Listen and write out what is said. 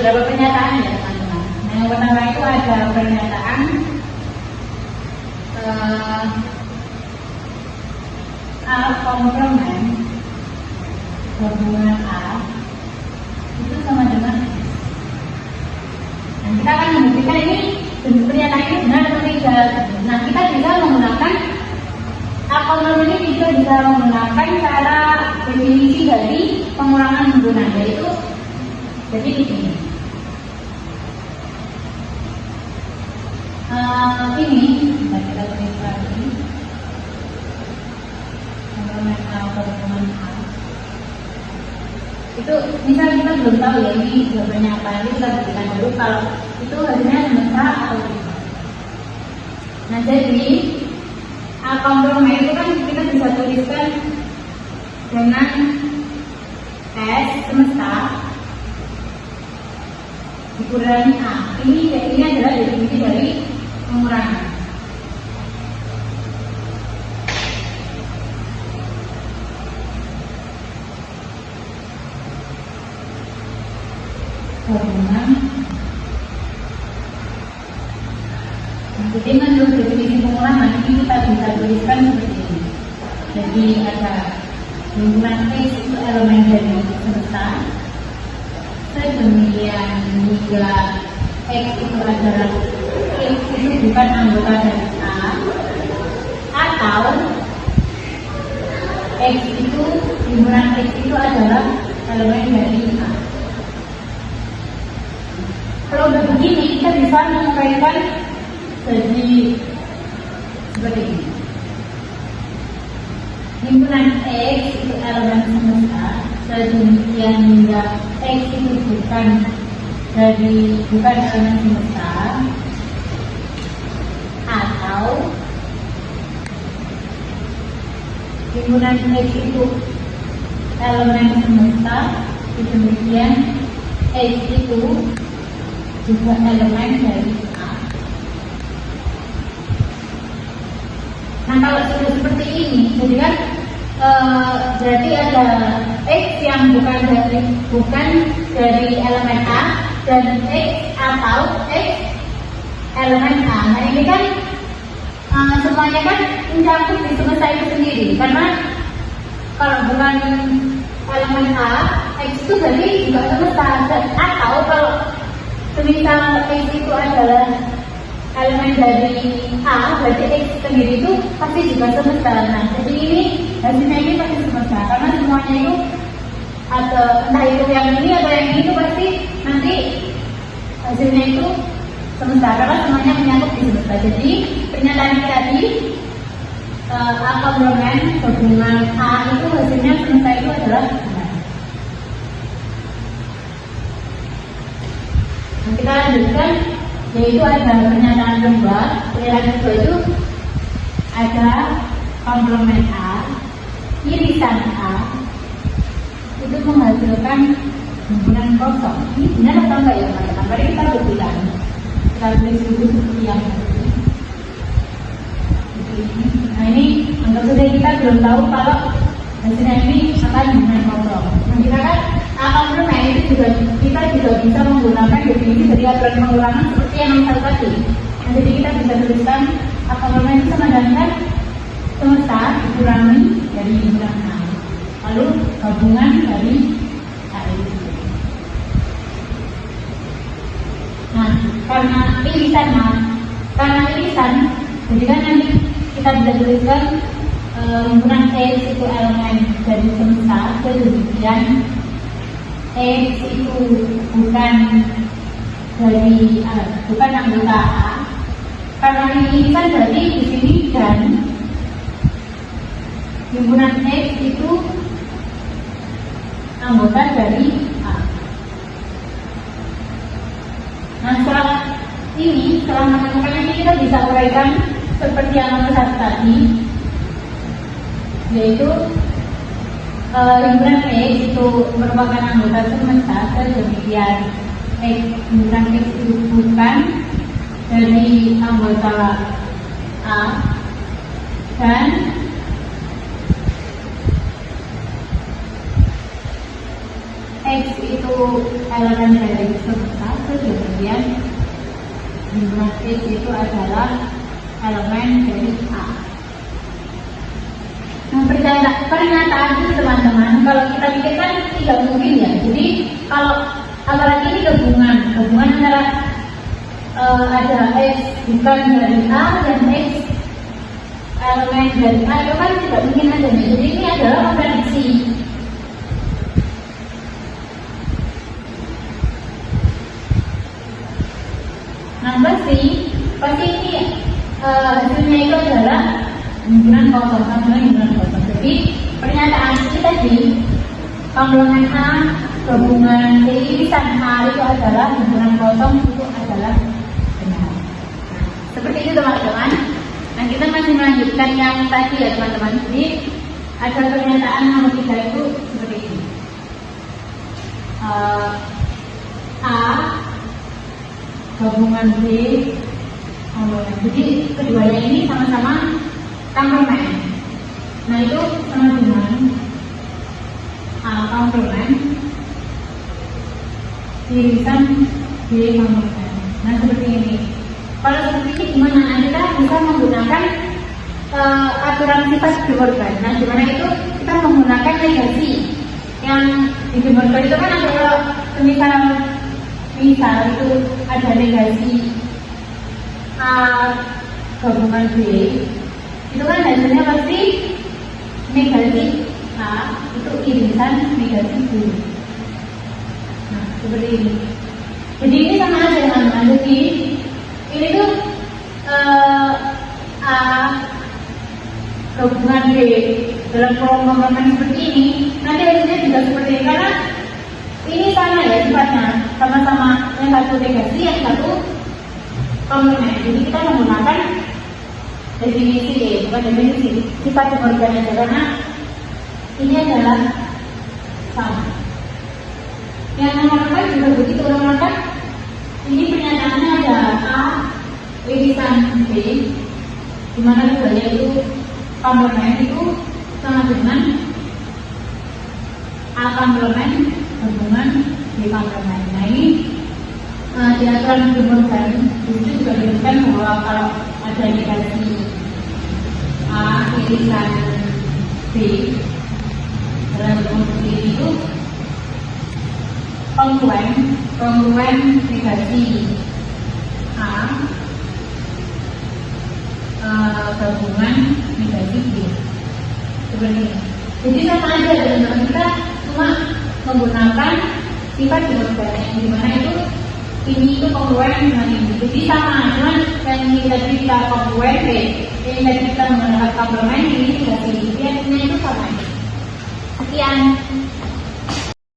beberapa pernyataan ya teman-teman. Nah, yang pertama itu ada pernyataan A komplement gabungan A itu sama dengan S. Nah, kita akan membuktikan ini pernyataan ini benar atau tidak. Nah, kita bisa menggunakan A komplement ini juga bisa menggunakan cara definisi dari pengurangan hubungan, yaitu jadi di sini. Ini kita tulis lagi komplement A gabungan A. Itu misal kita belum tahu ya ini jawabannya apa, nanti kita buktikan dulu kalau itu hasilnya semesta atau tidak. Nah, jadi A komplement itu kan kita bisa tuliskan dengan S semesta dikurangi A. Ini adalah definisi dari pengurangan. Gabungan. Jadi menurut definisi pengurangan ini kita bisa tuliskan seperti ini. Jadi ada hubungan X itu elemen dari semesta, sedemikian hingga X itu adalah X itu bukan anggota dari A, atau X itu hubungan X itu adalah elemen dari A. Kalau begini kita bisa menguraikan jadi seperti ini. Himpunan X itu elemen semesta, sedemikian hingga X itu bukan elemen semesta, atau himpunan X itu elemen semesta, sedemikian X itu juga elemen dari A. Nah, kalau sudah seperti ini, jadi kan berarti ada X yang bukan dari elemen A dan X atau X elemen A. Nah, ini kan semuanya kan mencakup di semesta itu sendiri, karena kalau bukan elemen A, X itu berarti juga semesta. Atau kalau semisal X itu adalah elemen dari A, berarti X sendiri itu pasti juga semesta. Nah, jadi ini hasilnya ini pasti semesta, karena semuanya itu atau entah itu yang ini atau yang ini itu pasti nanti hasilnya itu semesta, karena semuanya menyangkut di semesta. Jadi pernyataan tadi A komplement gabungan A itu hasilnya semesta itu adalah benar. Nah, kita lanjutkan, yaitu ada pernyataan kedua. Pernyataan kedua itu ada komplement A, irisan A itu menghasilkan hubungan kosong. Ini benar atau enggak ya teman-teman? Mari kita buktikan. Kita tulis dulu seperti yang ini. Nah, ini anggap saja kita belum tahu kalau hasilnya ini akan hubungan kosong. Nah, kita kan A komplement itu juga kita juga bisa menggunakan definisi dari aturan pengurangan seperti yang nomor tadi. Nah, jadi kita bisa tuliskan A komplement itu sama dengan semesta dikurangi dari himpunan A, lalu gabungan dari A itu. Nah, karena irisan, jadi kan nanti kita bisa tuliskan himpunan X itu elemen dari semesta, sedemikian X itu bukan anggota A. Karena ini kan berarti di sini dan himpunan X itu anggota dari A. Nah, setelah menemukan ini kita bisa uraikan seperti yang nomor 1 tadi, yaitu himpunan X itu merupakan anggota semesta, sedemikian himpunan X itu bukan dari anggota A, dan X itu elemen dari semesta, kemudian jumlah X itu adalah elemen dari A. Nah, pernyataan itu teman-teman, kalau kita pikirkan tidak mungkin ya. Jadi kalau apalagi ini gabungan antara ada X bukan dari A dan X elemen dari A itu kan tidak mungkin adanya. Jadi ini adalah kontradiksi. Nah, pasti ini hasilnya itu adalah himpunan kosong. Jadi pernyataan ini tadi komplemen A gabungan irisan A itu adalah himpunan kosong, itu adalah benar. Nah, seperti itu teman-teman. Nah, kita masih melanjutkan yang tadi ya teman-teman. Jadi ada pernyataan nomor 3 itu seperti ini. A gabungan B komplemen. Jadi keduanya ini sama-sama komplemen. Nah, itu sama dengan A komplemen irisan B komplemen. Nah, seperti ini. Kalau seperti ini gimana? Nah, kita bisa menggunakan aturan sifat De Morgan. Nah, gimana itu? Kita menggunakan negasi. Yang di De Morgan itu kan ada misal itu ada negasi A gabungan B, itu kan hasilnya pasti negasi A itu irisan negasi B. Nah, seperti ini. Jadi ini sama aja teman-teman. Jadi ini tuh A gabungan B dalam komplemen seperti ini, nanti hasilnya juga seperti ini karena ini sama ya sifatnya, sama-sama yang satu negasi, yang satu komplemen. Jadi kita menggunakan definisi, bukan definisi, sifat De Morgan aja karena ini adalah sama. Yang nomor 4 juga begitu teman-teman. Ini pernyataannya ada A irisan B, di mana keduanya itu komplemen, itu sama dengan A komplemen gabungan B komplemen. Nah, ini di aturan De Morgan itu juga disebutkan bahwa kalau ada negasi A irisan B dalam konstruksi itu kongruen negasi A gabungan negasi B seperti ini. Jadi sama aja teman-teman, kita cuma menggunakan sifat De Morgan yang dimana itu ini itu kongruen dengan ini. Jadi sama, cuman yang ini tadi kita kongruen B, yang tadi kita menggunakan komplemen, ini negasi B, artinya itu sama. Sekian.